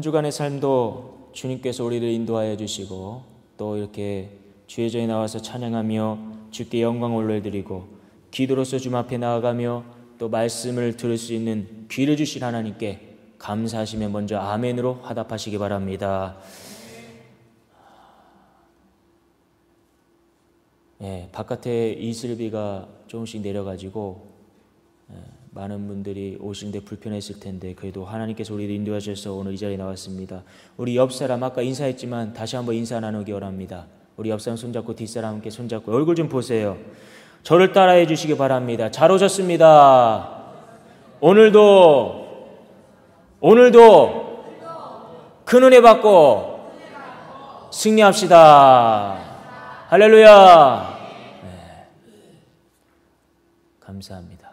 주간의 삶도 주님께서 우리를 인도하여 주시고 또 이렇게 주의 전에 나와서 찬양하며 주께 영광 올려드리고 기도로서 주님 앞에 나아가며 또 말씀을 들을 수 있는 귀를 주신 하나님께 감사하시며 먼저 아멘으로 화답하시기 바랍니다. 바깥에 이슬비가 조금씩 내려가지고 많은 분들이 오시는데 불편했을 텐데 그래도 하나님께서 우리를 인도하셔서 오늘 이 자리에 나왔습니다. 우리 옆사람 아까 인사했지만 다시 한번 인사 나누기 원합니다. 우리 옆사람 손잡고 뒷사람 함께 손잡고 얼굴 좀 보세요. 저를 따라해 주시기 바랍니다. 잘 오셨습니다. 오늘도 큰 은혜 받고 승리합시다. 할렐루야. 감사합니다.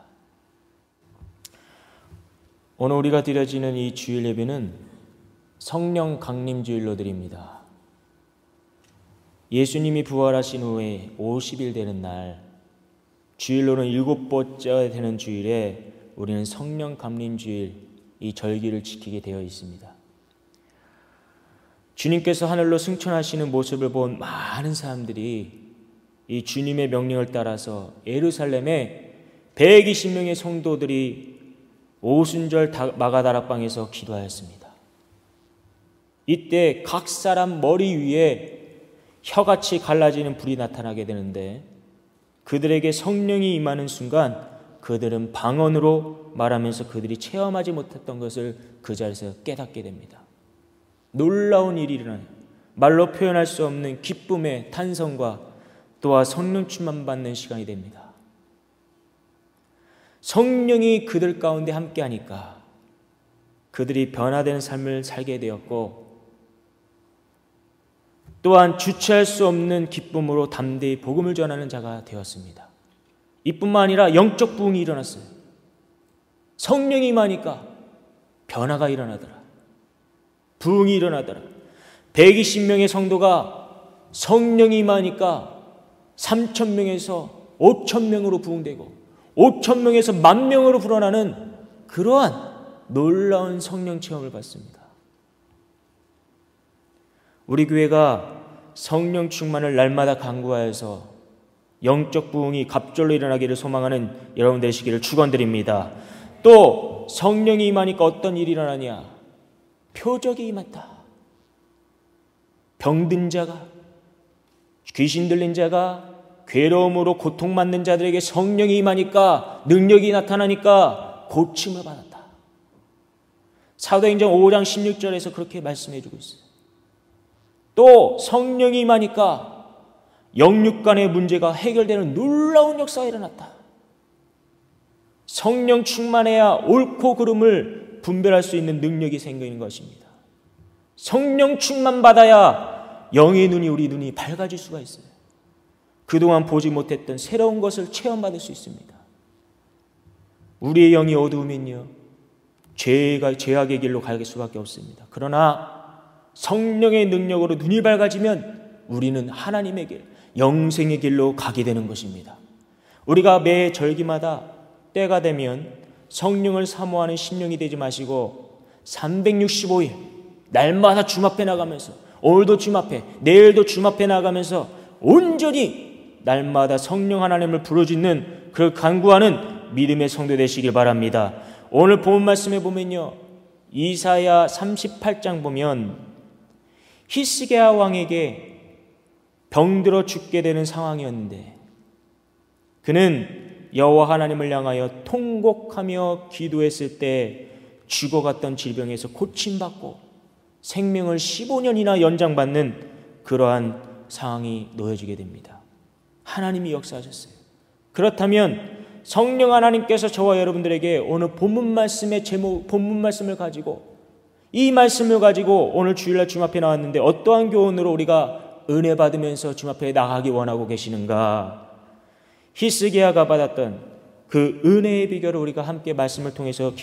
오늘 우리가 드려지는 이 주일 예배는 성령 강림 주일로 드립니다. 예수님이 부활하신 후에 50일 되는 날, 주일로는 7번째 되는 주일에 우리는 성령 강림 주일 이 절기를 지키게 되어 있습니다. 주님께서 하늘로 승천하시는 모습을 본 많은 사람들이 이 주님의 명령을 따라서 예루살렘에 120명의 성도들이 오순절 마가다락방에서 기도하였습니다. 이때 각 사람 머리 위에 혀같이 갈라지는 불이 나타나게 되는데 그들에게 성령이 임하는 순간 그들은 방언으로 말하면서 그들이 체험하지 못했던 것을 그 자리에서 깨닫게 됩니다. 놀라운 일이 일어나요. 말로 표현할 수 없는 기쁨의 탄성과 또한 성령 충만 받는 시간이 됩니다. 성령이 그들 가운데 함께하니까 그들이 변화되는 삶을 살게 되었고 또한 주체할 수 없는 기쁨으로 담대히 복음을 전하는 자가 되었습니다. 이뿐만 아니라 영적 부흥이 일어났어요. 성령이 임하니까 변화가 일어나더라. 부흥이 일어나더라. 120명의 성도가 성령이 임하니까 3,000명에서 5,000명으로 부흥되고 5,000명에서 10,000명으로 불어나는 그러한 놀라운 성령 체험을 받습니다. 우리 교회가 성령 충만을 날마다 간구하여서 영적 부흥이 갑절로 일어나기를 소망하는 여러분 되시기를 축원드립니다. 또 성령이 임하니까 어떤 일이 일어나냐? 표적이 임한다. 병든 자가, 귀신 들린 자가, 괴로움으로 고통받는 자들에게 성령이 임하니까 능력이 나타나니까 고침을 받았다. 사도행전 5장 16절에서 그렇게 말씀해 주고 있어요. 또 성령이 임하니까 영육 간의 문제가 해결되는 놀라운 역사가 일어났다. 성령 충만해야 옳고 그름을 분별할 수 있는 능력이 생기는 것입니다. 성령 충만 받아야 영의 눈이 우리 눈이 밝아질 수가 있어요. 그동안 보지 못했던 새로운 것을 체험받을 수 있습니다. 우리의 영이 어두우면요 죄악의 길로 갈 수밖에 없습니다. 그러나 성령의 능력으로 눈이 밝아지면 우리는 하나님의 길, 영생의 길로 가게 되는 것입니다. 우리가 매 절기마다 때가 되면 성령을 사모하는 심령이 되지 마시고 365일 날마다 주님 앞에 나가면서 오늘도 주님 앞에 내일도 주님 앞에 나가면서 온전히 날마다 성령 하나님을 부르짖는 그 간구하는 믿음의 성도 되시길 바랍니다. 오늘 본 말씀에 보면요 이사야 38장 보면 히스기야 왕에게 병들어 죽게 되는 상황이었는데 그는 여호와 하나님을 향하여 통곡하며 기도했을 때 죽어갔던 질병에서 고침받고 생명을 15년이나 연장받는 그러한 상황이 놓여지게 됩니다. 하나님이 역사하셨어요. 그렇다면 성령 하나님께서 저와 여러분들에게 오늘 본문 말씀의 제목, 본문 말씀을 가지고 이 말씀을 가지고 오늘 주일날 주님 앞에 나왔는데 어떠한 교훈으로 우리가 은혜 받으면서 주님 앞에 나가기 원하고 계시는가? 히스기야가 받았던 그 은혜의 비결을 우리가 함께 말씀을 통해서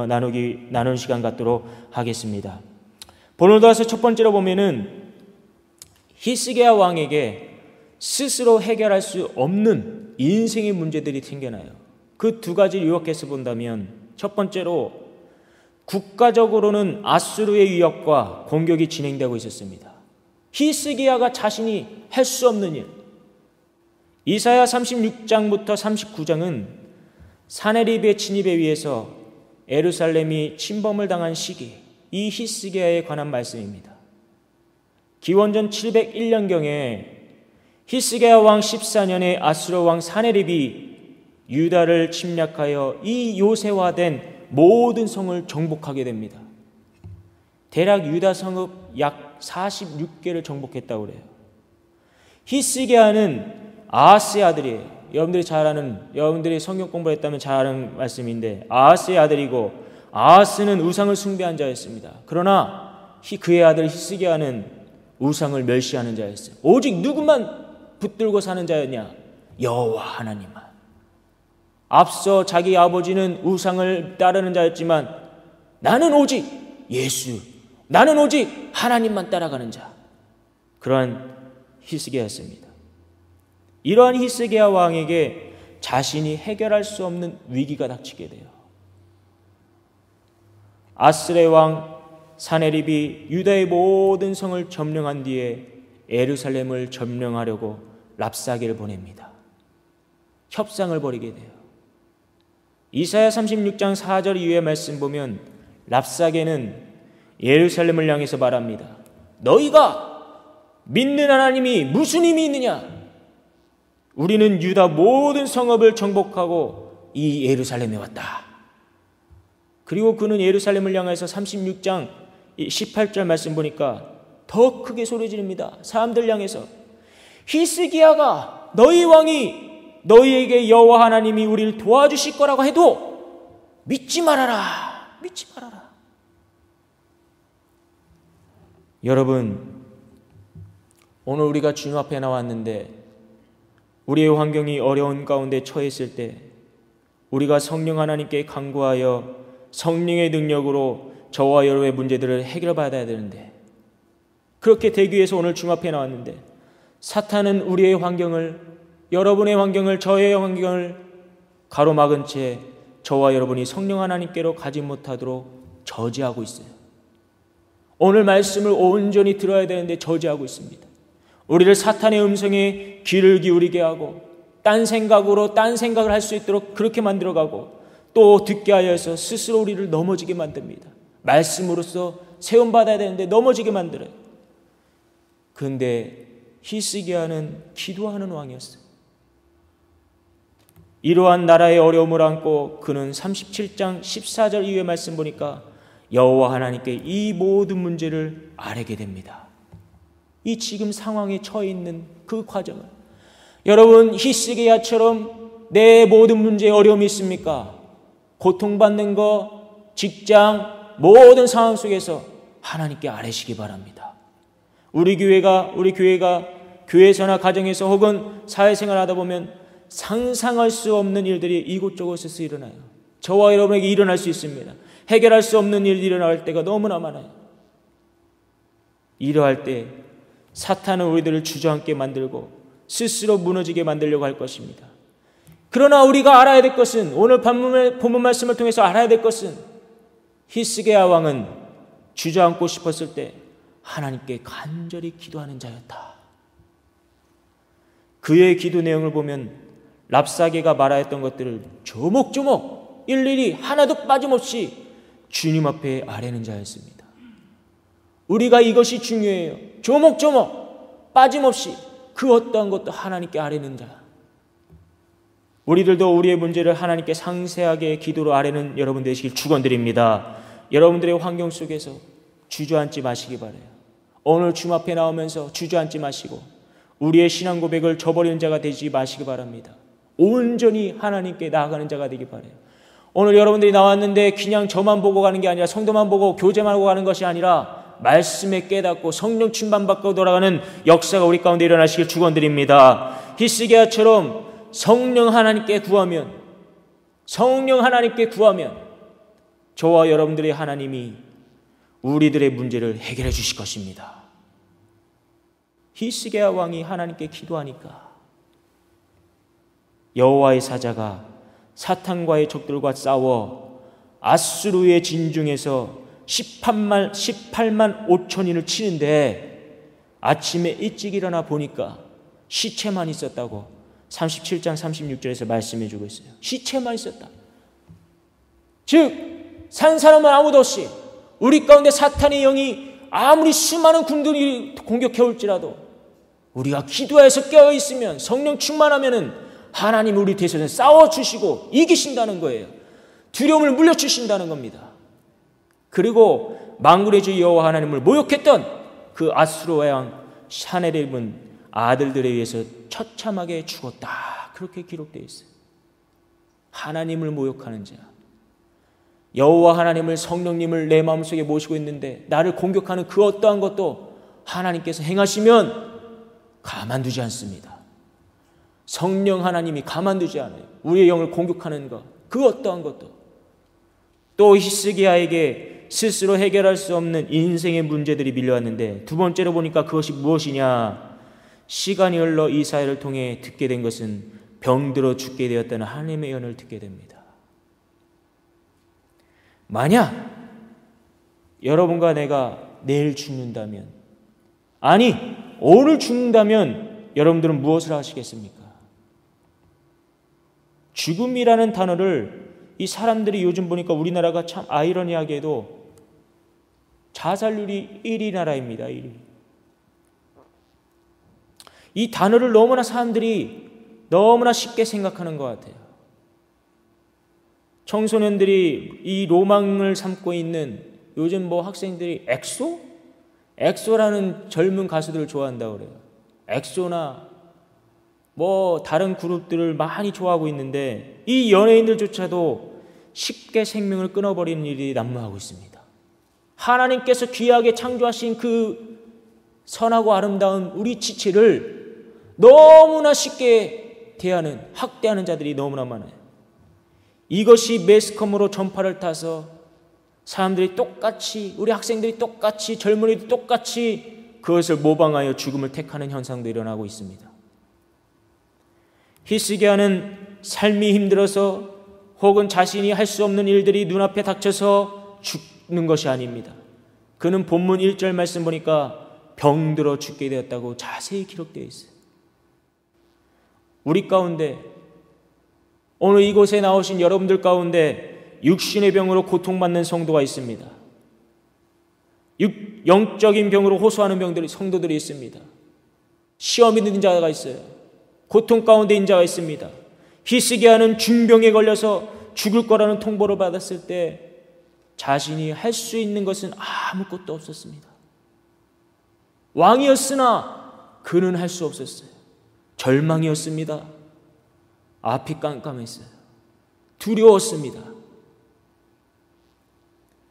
나누는 시간 갖도록 하겠습니다. 본문도 와서 첫 번째로 보면은 히스기야 왕에게 스스로 해결할 수 없는 인생의 문제들이 생겨나요. 그 두 가지를 요약해서 본다면 첫 번째로 국가적으로는 아수르의 위협과 공격이 진행되고 있었습니다. 히스기야가 자신이 할 수 없는 일. 이사야 36장부터 39장은 사네립의 침입에 의해서 예루살렘이 침범을 당한 시기, 이 히스기야에 관한 말씀입니다. 기원전 701년경에 히스기야 왕 14년에 아수르 왕 사네립이 유다를 침략하여 이 요새화된 모든 성을 정복하게 됩니다. 대략 유다 성읍 약 46개를 정복했다고 그래요. 히스기야는 아하스의 아들이에요. 여러분들이 성경 공부를 했다면 잘 아는 말씀인데 아하스의 아들이고 아하스는 우상을 숭배한 자였습니다. 그러나 그의 아들 히스기야는 우상을 멸시하는 자였어요. 오직 누구만 붙들고 사는 자였냐? 여호와 하나님만. 앞서 자기 아버지는 우상을 따르는 자였지만 나는 오직 예수, 나는 오직 하나님만 따라가는 자. 그러한 히스기야였습니다. 이러한 히스기야 왕에게 자신이 해결할 수 없는 위기가 닥치게 돼요. 아스레 왕 사네립이 유다의 모든 성을 점령한 뒤에 예루살렘을 점령하려고 랍사게를 보냅니다. 협상을 벌이게 돼요. 이사야 36장 4절 이후의 말씀 보면 랍사게는 예루살렘을 향해서 말합니다. 너희가 믿는 하나님이 무슨 힘이 있느냐? 우리는 유다 모든 성읍을 정복하고 이 예루살렘에 왔다. 그리고 그는 예루살렘을 향해서 36장 18절 말씀 보니까 더 크게 소리 지릅니다. 사람들 향해서 히스기야가 너희 왕이 너희에게 여호와 하나님이 우리를 도와주실 거라고 해도 믿지 말아라. 믿지 말아라. 여러분, 오늘 우리가 주님 앞에 나왔는데 우리의 환경이 어려운 가운데 처했을 때 우리가 성령 하나님께 간구하여 성령의 능력으로 저와 여러분의 문제들을 해결받아야 되는데 그렇게 되기 위해서 오늘 주님 앞에 나왔는데 사탄은 우리의 환경을, 여러분의 환경을, 저의 환경을 가로막은 채 저와 여러분이 성령 하나님께로 가지 못하도록 저지하고 있어요. 오늘 말씀을 온전히 들어야 되는데 저지하고 있습니다. 우리를 사탄의 음성에 귀를 기울이게 하고 딴 생각을 할 수 있도록 그렇게 만들어가고 또 듣게 하여서 스스로 우리를 넘어지게 만듭니다. 말씀으로써 세움받아야 되는데 넘어지게 만들어요. 그런데 히스기야는 기도하는 왕이었어요. 이러한 나라의 어려움을 안고 그는 37장 14절 이후의 말씀 보니까 여호와 하나님께 이 모든 문제를 아뢰게 됩니다. 이 지금 상황에 처해 있는 그 과정을 여러분 히스기야처럼 내 모든 문제에 어려움이 있습니까? 고통받는 거, 직장, 모든 상황 속에서 하나님께 아뢰시기 바랍니다. 우리 교회가 교회에서나 가정에서 혹은 사회생활 하다 보면 상상할 수 없는 일들이 이곳저곳에서 일어나요. 저와 여러분에게 일어날 수 있습니다. 해결할 수 없는 일이 일어날 때가 너무나 많아요. 이러할 때 사탄은 우리들을 주저앉게 만들고 스스로 무너지게 만들려고 할 것입니다. 그러나 우리가 알아야 될 것은, 오늘 본문 말씀을 통해서 알아야 될 것은 히스기야 왕은 주저앉고 싶었을 때 하나님께 간절히 기도하는 자였다. 그의 기도 내용을 보면 랍사게가 말하였던 것들을 조목조목 일일이 하나도 빠짐없이 주님 앞에 아뢰는 자였습니다. 우리가 이것이 중요해요. 조목조목 빠짐없이 그 어떠한 것도 하나님께 아뢰는 자. 우리들도 우리의 문제를 하나님께 상세하게 기도로 아뢰는 여러분 되시길 축원드립니다. 여러분들의 환경 속에서 주저앉지 마시기 바라요. 오늘 주님 앞에 나오면서 주저앉지 마시고 우리의 신앙 고백을 저버리는 자가 되지 마시기 바랍니다. 온전히 하나님께 나아가는 자가 되기 바라요. 오늘 여러분들이 나왔는데 그냥 저만 보고 가는 게 아니라 성도만 보고 교제만 하고 가는 것이 아니라 말씀에 깨닫고 성령 충만받고 돌아가는 역사가 우리 가운데 일어나시길 축원드립니다. 히스기야처럼 성령 하나님께 구하면 저와 여러분들의 하나님이 우리들의 문제를 해결해 주실 것입니다. 히스기야 왕이 하나님께 기도하니까 여호와의 사자가 사탄과의 적들과 싸워 아수르의 진중에서 18만 5천인을 치는데 아침에 일찍 일어나 보니까 시체만 있었다고 37장 36절에서 말씀해 주고 있어요. 시체만 있었다. 즉 산 사람은 아무도 없이 우리 가운데 사탄의 영이 아무리 수많은 군들이 공격해 올지라도 우리가 기도해서 깨어있으면 성령 충만하면은 하나님 우리 대신에 싸워주시고 이기신다는 거예요. 두려움을 물려주신다는 겁니다. 그리고 만군의 주 여호와 하나님을 모욕했던 그 아수르 왕 사네립은 아들들에 의해서 처참하게 죽었다. 그렇게 기록되어 있어요. 하나님을 모욕하는 자, 여호와 하나님을, 성령님을 내 마음속에 모시고 있는데 나를 공격하는 그 어떠한 것도 하나님께서 행하시면 가만두지 않습니다. 성령 하나님이 가만두지 않아요. 우리의 영을 공격하는 것, 그 어떠한 것도. 또 히스기야에게 스스로 해결할 수 없는 인생의 문제들이 밀려왔는데 두 번째로 보니까 그것이 무엇이냐? 시간이 흘러 이사야를 통해 듣게 된 것은 병들어 죽게 되었다는 하나님의 예언을 듣게 됩니다. 만약 여러분과 내가 내일 죽는다면, 아니 오늘 죽는다면 여러분들은 무엇을 하시겠습니까? 죽음이라는 단어를 이 사람들이 요즘 보니까 우리나라가 참 아이러니하게도 자살률이 1위 나라입니다. 1위. 이 단어를 너무나 사람들이 너무나 쉽게 생각하는 것 같아요. 청소년들이 이 로망을 삼고 있는 요즘 뭐 학생들이 엑소라는 젊은 가수들을 좋아한다고 그래요. 엑소나 뭐 다른 그룹들을 많이 좋아하고 있는데 이 연예인들조차도 쉽게 생명을 끊어버리는 일이 난무하고 있습니다. 하나님께서 귀하게 창조하신 그 선하고 아름다운 우리 지체를 너무나 쉽게 대하는, 학대하는 자들이 너무나 많아요. 이것이 매스컴으로 전파를 타서 사람들이 똑같이, 우리 학생들이 똑같이, 젊은이들이 똑같이 그것을 모방하여 죽음을 택하는 현상도 일어나고 있습니다. 히스기야는 삶이 힘들어서 혹은 자신이 할 수 없는 일들이 눈앞에 닥쳐서 죽는 것이 아닙니다. 그는 본문 1절 말씀 보니까 병들어 죽게 되었다고 자세히 기록되어 있어요. 우리 가운데 오늘 이곳에 나오신 여러분들 가운데 육신의 병으로 고통받는 성도가 있습니다. 영적인 병으로 호소하는 성도들이 있습니다. 시험이 있는 자가 있어요. 고통 가운데 있는 자가 있습니다. 히스기야는 중병에 걸려서 죽을 거라는 통보를 받았을 때 자신이 할 수 있는 것은 아무것도 없었습니다. 왕이었으나 그는 할 수 없었어요. 절망이었습니다. 앞이 깜깜했어요. 두려웠습니다.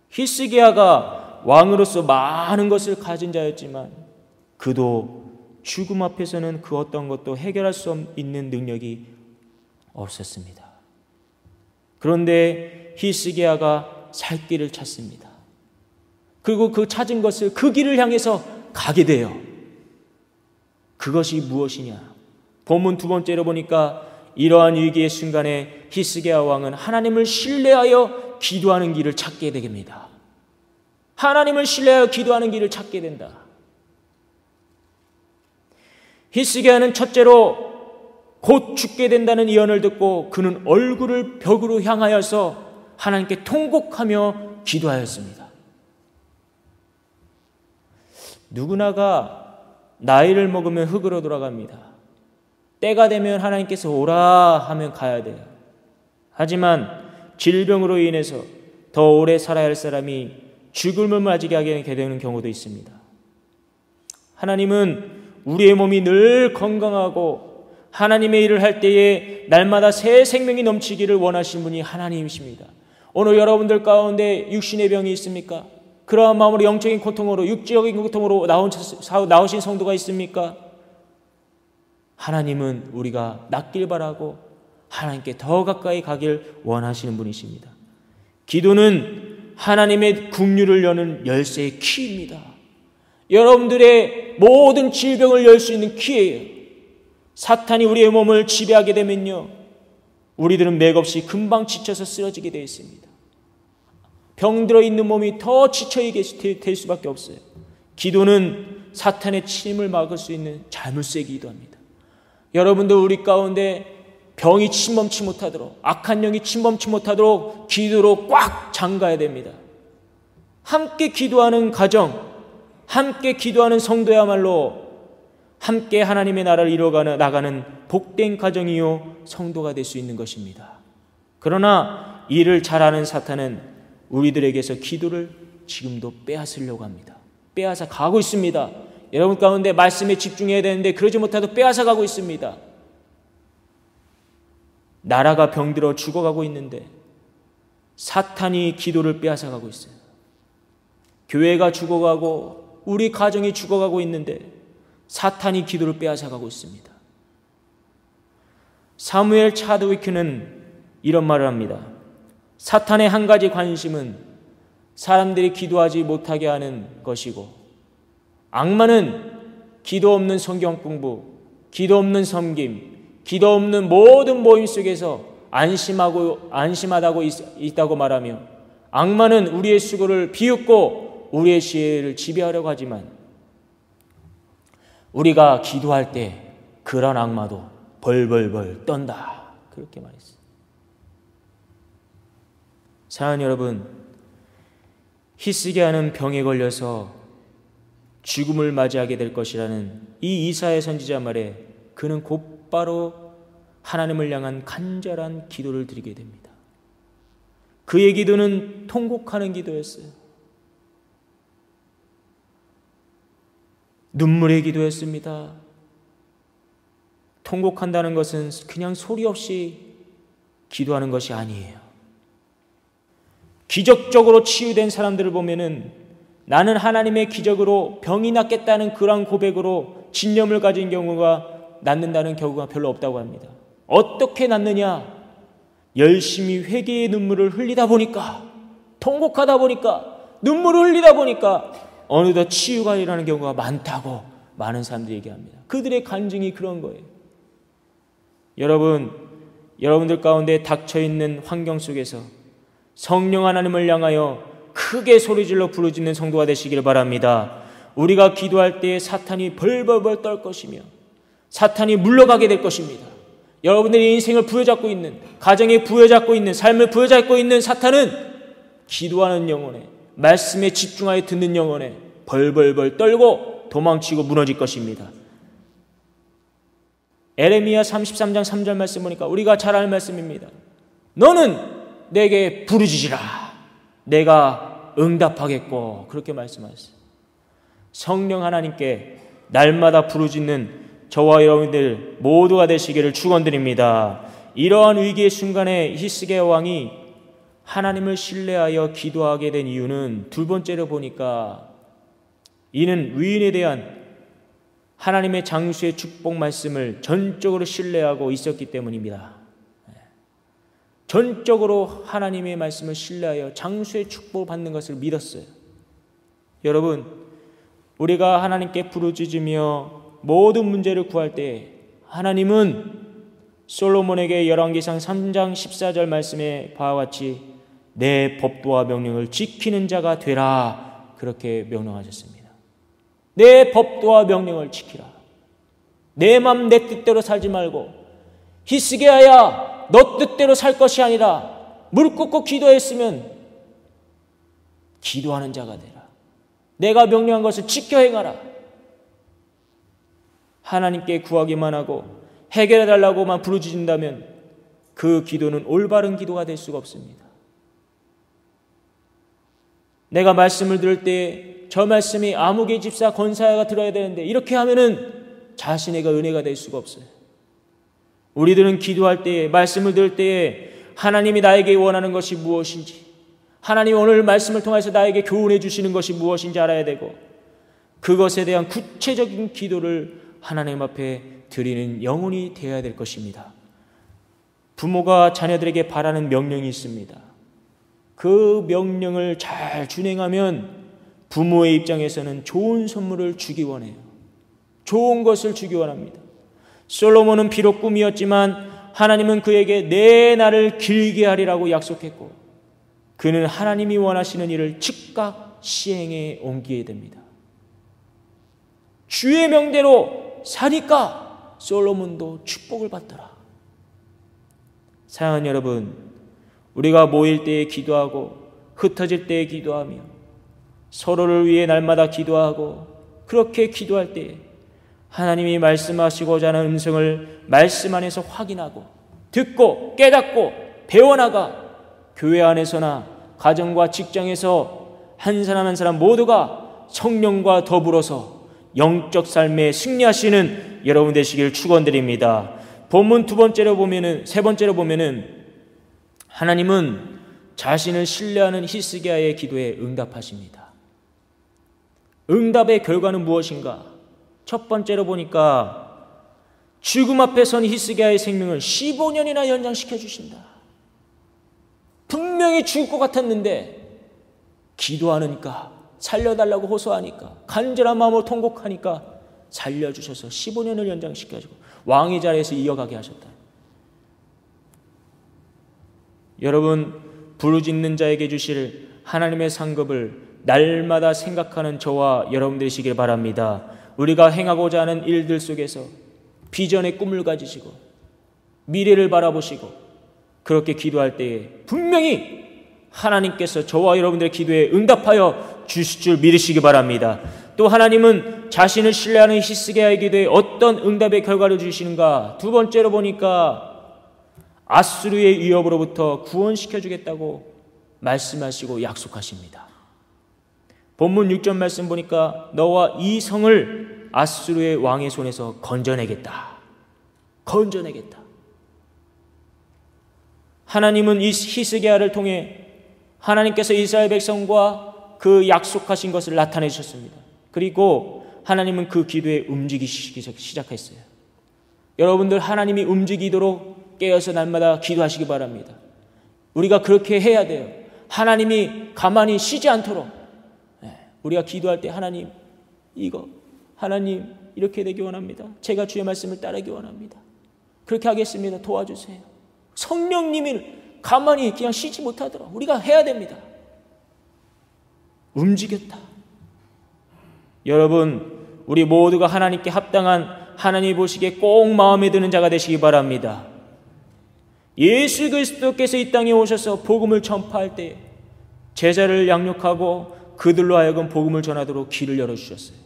히스기야가 왕으로서 많은 것을 가진 자였지만 그도 죽음 앞에서는 그 어떤 것도 해결할 수 있는 능력이 없었습니다. 그런데 히스기야가 살 길을 찾습니다. 그리고 그 찾은 것을 그 길을 향해서 가게 돼요. 그것이 무엇이냐? 본문 두 번째로 보니까 이러한 위기의 순간에 히스기야 왕은 하나님을 신뢰하여 기도하는 길을 찾게 됩니다. 하나님을 신뢰하여 기도하는 길을 찾게 된다. 히스기야는 첫째로 곧 죽게 된다는 예언을 듣고 그는 얼굴을 벽으로 향하여서 하나님께 통곡하며 기도하였습니다. 누구나가 나이를 먹으면 흙으로 돌아갑니다. 때가 되면 하나님께서 오라 하면 가야 돼요. 하지만 질병으로 인해서 더 오래 살아야 할 사람이 죽음을 맞이하게 하게 되는 경우도 있습니다. 하나님은 우리의 몸이 늘 건강하고 하나님의 일을 할 때에 날마다 새 생명이 넘치기를 원하시는 분이 하나님이십니다. 오늘 여러분들 가운데 육신의 병이 있습니까? 그러한 마음으로 영적인 고통으로, 육적인 고통으로 나오신 성도가 있습니까? 하나님은 우리가 낫길 바라고 하나님께 더 가까이 가길 원하시는 분이십니다. 기도는 하나님의 긍휼을 여는 열쇠의 키입니다. 여러분들의 모든 질병을 열 수 있는 키예요. 사탄이 우리의 몸을 지배하게 되면요, 우리들은 맥없이 금방 지쳐서 쓰러지게 되어 있습니다. 병들어 있는 몸이 더 지쳐있게 될 수밖에 없어요. 기도는 사탄의 침을 막을 수 있는 자물쇠 기도합니다. 여러분들 우리 가운데 병이 침범치 못하도록, 악한 영이 침범치 못하도록 기도로 꽉 잠가야 됩니다. 함께 기도하는 가정, 함께 기도하는 성도야말로 함께 하나님의 나라를 나가는 복된 가정이요 성도가 될 수 있는 것입니다. 그러나 이를 잘하는 사탄은 우리들에게서 기도를 지금도 빼앗으려고 합니다. 빼앗아 가고 있습니다. 여러분 가운데 말씀에 집중해야 되는데 그러지 못하도 빼앗아 가고 있습니다. 나라가 병들어 죽어가고 있는데 사탄이 기도를 빼앗아 가고 있어요. 교회가 죽어가고 우리 가정이 죽어가고 있는데 사탄이 기도를 빼앗아 가고 있습니다. 사무엘 차드위크는 이런 말을 합니다. 사탄의 한 가지 관심은 사람들이 기도하지 못하게 하는 것이고, 악마는 기도 없는 성경 공부, 기도 없는 섬김, 기도 없는 모든 모임 속에서 안심하다고 있다고 말하며, 악마는 우리의 수고를 비웃고 우리의 지혜를 지배하려고 하지만 우리가 기도할 때 그런 악마도 벌벌벌 떤다. 그렇게 말했어요. 사랑하는 여러분, 힘쓰게 하는 병에 걸려서 죽음을 맞이하게 될 것이라는 이 이사야 선지자 말에 그는 곧바로 하나님을 향한 간절한 기도를 드리게 됩니다. 그의 기도는 통곡하는 기도였어요. 눈물의 기도였습니다. 통곡한다는 것은 그냥 소리 없이 기도하는 것이 아니에요. 기적적으로 치유된 사람들을 보면은 나는 하나님의 기적으로 병이 낫겠다는 그런 고백으로 진념을 가진 경우가 낫는다는 경우가 별로 없다고 합니다. 어떻게 낫느냐? 열심히 회개의 눈물을 흘리다 보니까, 통곡하다 보니까, 눈물을 흘리다 보니까 어느덧 치유가 일어나는 경우가 많다고 많은 사람들이 얘기합니다. 그들의 간증이 그런 거예요. 여러분들 가운데 닥쳐있는 환경 속에서 성령 하나님을 향하여 크게 소리질러 부르짖는 성도가 되시기를 바랍니다. 우리가 기도할 때 사탄이 벌벌벌 떨 것이며 사탄이 물러가게 될 것입니다. 여러분들의 인생을 부여잡고 있는, 가정에 부여잡고 있는, 삶을 부여잡고 있는 사탄은 기도하는 영혼에, 말씀에 집중하여 듣는 영혼에 벌벌벌 떨고 도망치고 무너질 것입니다. 에레미야 33장 3절 말씀 보니까 우리가 잘 아는 말씀입니다. 너는 내게 부르짖으라. 내가 응답하겠고. 그렇게 말씀하셨어요. 성령 하나님께 날마다 부르짖는 저와 여러분들 모두가 되시기를 축원드립니다. 이러한 위기의 순간에 히스기야 왕이 하나님을 신뢰하여 기도하게 된 이유는 두 번째로 보니까 이는 위인에 대한 하나님의 장수의 축복 말씀을 전적으로 신뢰하고 있었기 때문입니다. 전적으로 하나님의 말씀을 신뢰하여 장수의 축복을 받는 것을 믿었어요. 여러분, 우리가 하나님께 부르짖으며 모든 문제를 구할 때 하나님은 솔로몬에게 열왕기상 3장 14절 말씀에 바와 같이 내 법도와 명령을 지키는 자가 되라. 그렇게 명령하셨습니다. 내 법도와 명령을 지키라. 내 맘 내 뜻대로 살지 말고 히스기야야 너 뜻대로 살 것이 아니라 무릎 꿇고 기도했으면 기도하는 자가 되라. 내가 명령한 것을 지켜 행하라. 하나님께 구하기만 하고 해결해달라고만 부르짖는다면 그 기도는 올바른 기도가 될 수가 없습니다. 내가 말씀을 들을 때 저 말씀이 아무개 집사 권사야가 들어야 되는데 이렇게 하면은 자신에게 은혜가 될 수가 없어요. 우리들은 기도할 때에, 말씀을 들을 때에 하나님이 나에게 원하는 것이 무엇인지, 하나님이 오늘 말씀을 통해서 나에게 교훈해 주시는 것이 무엇인지 알아야 되고 그것에 대한 구체적인 기도를 하나님 앞에 드리는 영혼이 되어야 될 것입니다. 부모가 자녀들에게 바라는 명령이 있습니다. 그 명령을 잘 준행하면 부모의 입장에서는 좋은 선물을 주기 원해요. 좋은 것을 주기 원합니다. 솔로몬은 비록 꿈이었지만 하나님은 그에게 내 날을 길게 하리라고 약속했고 그는 하나님이 원하시는 일을 즉각 시행에 옮기게 됩니다. 주의 명대로 사니까 솔로몬도 축복을 받더라. 사랑하는 여러분, 우리가 모일 때에 기도하고 흩어질 때에 기도하며 서로를 위해 날마다 기도하고 그렇게 기도할 때에 하나님이 말씀하시고자 하는 음성을 말씀 안에서 확인하고 듣고 깨닫고 배워나가 교회 안에서나 가정과 직장에서 한 사람 한 사람 모두가 성령과 더불어서 영적 삶에 승리하시는 여러분 되시길 축원드립니다. 본문 세 번째로 보면은 하나님은 자신을 신뢰하는 히스기야의 기도에 응답하십니다. 응답의 결과는 무엇인가? 첫 번째로 보니까 죽음 앞에 선 히스기야의 생명을 15년이나 연장시켜 주신다. 분명히 죽을 것 같았는데 기도하니까, 살려달라고 호소하니까, 간절한 마음으로 통곡하니까 살려주셔서 15년을 연장시켜주고 왕의 자리에서 이어가게 하셨다. 여러분, 부르짖는 자에게 주실 하나님의 상급을 날마다 생각하는 저와 여러분 되시길 바랍니다. 우리가 행하고자 하는 일들 속에서 비전의 꿈을 가지시고 미래를 바라보시고 그렇게 기도할 때에 분명히 하나님께서 저와 여러분들의 기도에 응답하여 주실 줄 믿으시기 바랍니다. 또 하나님은 자신을 신뢰하는 히스기야의 기도에 어떤 응답의 결과를 주시는가? 두 번째로 보니까 아수르의 위협으로부터 구원시켜 주겠다고 말씀하시고 약속하십니다. 본문 6절 말씀 보니까 너와 이 성을 아수르의 왕의 손에서 건져내겠다. 건져내겠다. 하나님은 이 히스기야를 통해 하나님께서 이스라엘 백성과 그 약속하신 것을 나타내 주셨습니다. 그리고 하나님은 그 기도에 움직이시기 시작했어요. 여러분들 하나님이 움직이도록 깨어서 날마다 기도하시기 바랍니다. 우리가 그렇게 해야 돼요. 하나님이 가만히 쉬지 않도록 우리가 기도할 때 하나님 이거 하나님 이렇게 되기 원합니다. 제가 주의 말씀을 따르기 원합니다. 그렇게 하겠습니다. 도와주세요. 성령님이 가만히 그냥 쉬지 못하도록 우리가 해야 됩니다. 움직였다. 여러분, 우리 모두가 하나님께 합당한 하나님이 보시기에 꼭 마음에 드는 자가 되시기 바랍니다. 예수 그리스도께서 이 땅에 오셔서 복음을 전파할 때 제자를 양육하고 그들로 하여금 복음을 전하도록 길을 열어주셨어요.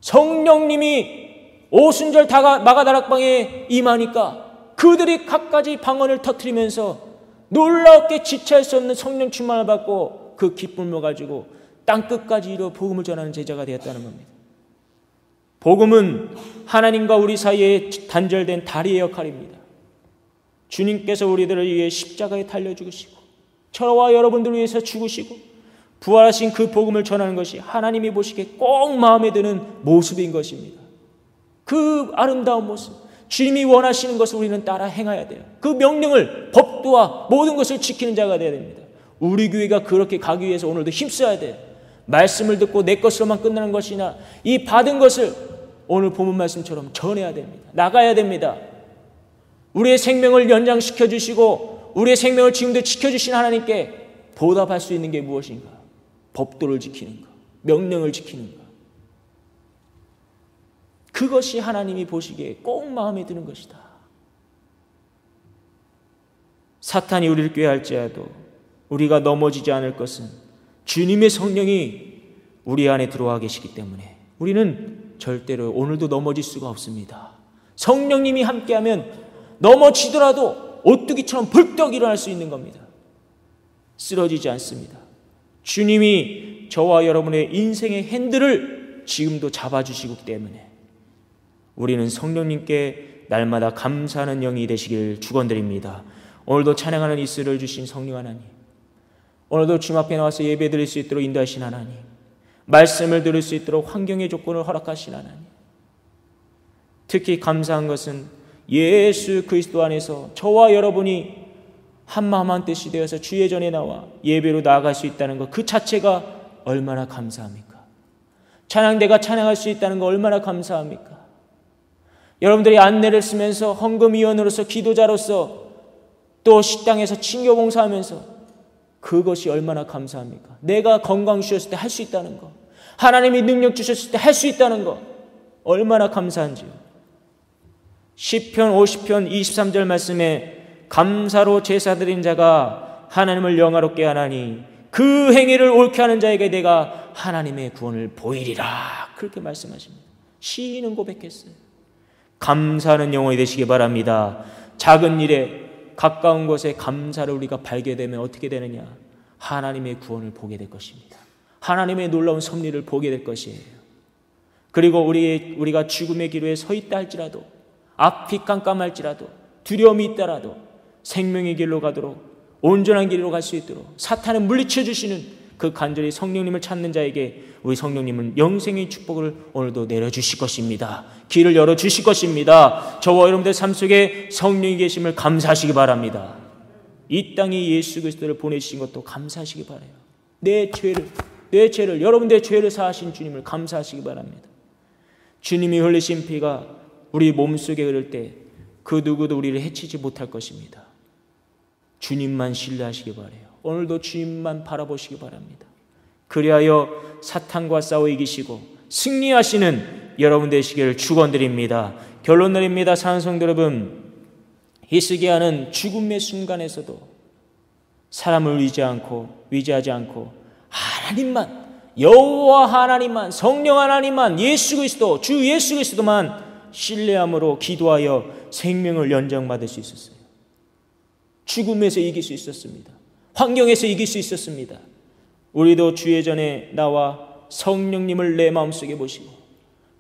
성령님이 오순절 마가다락방에 임하니까 그들이 갖가지 방언을 터뜨리면서 놀랍게 지체할 수 없는 성령 충만을 받고 그 기쁨을 가지고 땅끝까지 이루어 복음을 전하는 제자가 되었다는 겁니다. 복음은 하나님과 우리 사이에 단절된 다리의 역할입니다. 주님께서 우리들을 위해 십자가에 달려 죽으시고 저와 여러분들을 위해서 죽으시고 부활하신 그 복음을 전하는 것이 하나님이 보시기에 꼭 마음에 드는 모습인 것입니다. 그 아름다운 모습, 주님이 원하시는 것을 우리는 따라 행해야 돼요. 그 명령을, 법도와 모든 것을 지키는 자가 되어야 됩니다. 우리 교회가 그렇게 가기 위해서 오늘도 힘써야 돼요. 말씀을 듣고 내 것으로만 끝나는 것이나 이 받은 것을 오늘 본문 말씀처럼 전해야 됩니다. 나가야 됩니다. 우리의 생명을 연장시켜 주시고 우리의 생명을 지금도 지켜주신 하나님께 보답할 수 있는 게 무엇인가? 법도를 지키는 것, 명령을 지키는 것. 그것이 하나님이 보시기에 꼭 마음에 드는 것이다. 사탄이 우리를 꾀할지라도 우리가 넘어지지 않을 것은 주님의 성령이 우리 안에 들어와 계시기 때문에 우리는 절대로 오늘도 넘어질 수가 없습니다. 성령님이 함께하면 넘어지더라도 오뚜기처럼 벌떡 일어날 수 있는 겁니다. 쓰러지지 않습니다. 주님이 저와 여러분의 인생의 핸들을 지금도 잡아주시기 때문에 우리는 성령님께 날마다 감사하는 영이 되시길 축원드립니다. 오늘도 찬양하는 이슬을 주신 성령 하나님, 오늘도 주님 앞에 나와서 예배 드릴 수 있도록 인도하신 하나님, 말씀을 들을 수 있도록 환경의 조건을 허락하신 하나님, 특히 감사한 것은 예수 그리스도 안에서 저와 여러분이 한마음 한뜻이 되어서 주의 전에 나와 예배로 나아갈 수 있다는 것, 그 자체가 얼마나 감사합니까? 찬양대가 찬양할 수 있다는 것 얼마나 감사합니까? 여러분들이 안내를 쓰면서 헌금위원으로서 기도자로서 또 식당에서 친교봉사하면서 그것이 얼마나 감사합니까? 내가 건강 주셨을 때 할 수 있다는 것, 하나님이 능력 주셨을 때 할 수 있다는 것, 얼마나 감사한지요. 시편 50편 23절 말씀에 감사로 제사 드린 자가 하나님을 영화롭게 하나니 그 행위를 옳게 하는 자에게 내가 하나님의 구원을 보이리라. 그렇게 말씀하십니다. 시인은 고백했어요. 감사하는 영혼이 되시기 바랍니다. 작은 일에 가까운 것에 감사를 우리가 발견되면 어떻게 되느냐? 하나님의 구원을 보게 될 것입니다. 하나님의 놀라운 섭리를 보게 될 것이에요. 그리고 우리가 죽음의 기로에 서 있다 할지라도, 앞이 깜깜할지라도, 두려움이 있더라도 생명의 길로 가도록, 온전한 길로 갈 수 있도록 사탄을 물리쳐 주시는 그 간절히 성령님을 찾는 자에게 우리 성령님은 영생의 축복을 오늘도 내려주실 것입니다. 길을 열어주실 것입니다. 저와 여러분들 삶 속에 성령이 계심을 감사하시기 바랍니다. 이 땅에 예수 그리스도를 보내주신 것도 감사하시기 바라요. 내 죄를 여러분들의 죄를 사하신 주님을 감사하시기 바랍니다. 주님이 흘리신 피가 우리 몸속에 흐를 때 그 누구도 우리를 해치지 못할 것입니다. 주님만 신뢰하시기 바라요. 오늘도 주님만 바라보시기 바랍니다. 그리하여 사탄과 싸워 이기시고 승리하시는 여러분 되시기를 축원드립니다. 결론 내립니다. 사랑하는 성도 여러분, 히스기야는 죽음의 순간에서도 사람을 의지하지 않고 하나님만, 여호와 하나님만, 성령 하나님만, 예수 그리스도, 주 예수 그리스도만 신뢰함으로 기도하여 생명을 연장받을 수 있었어요. 죽음에서 이길 수 있었습니다. 환경에서 이길 수 있었습니다. 우리도 주의 전에 나와 성령님을 내 마음속에 모시고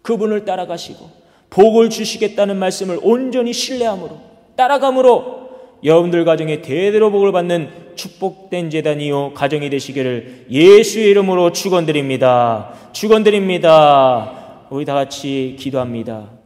그분을 따라가시고 복을 주시겠다는 말씀을 온전히 신뢰함으로 따라감으로 여러분들 가정에 대대로 복을 받는 축복된 제단이요 가정이 되시기를 예수의 이름으로 축원드립니다. 축원드립니다. 우리 다 같이 기도합니다.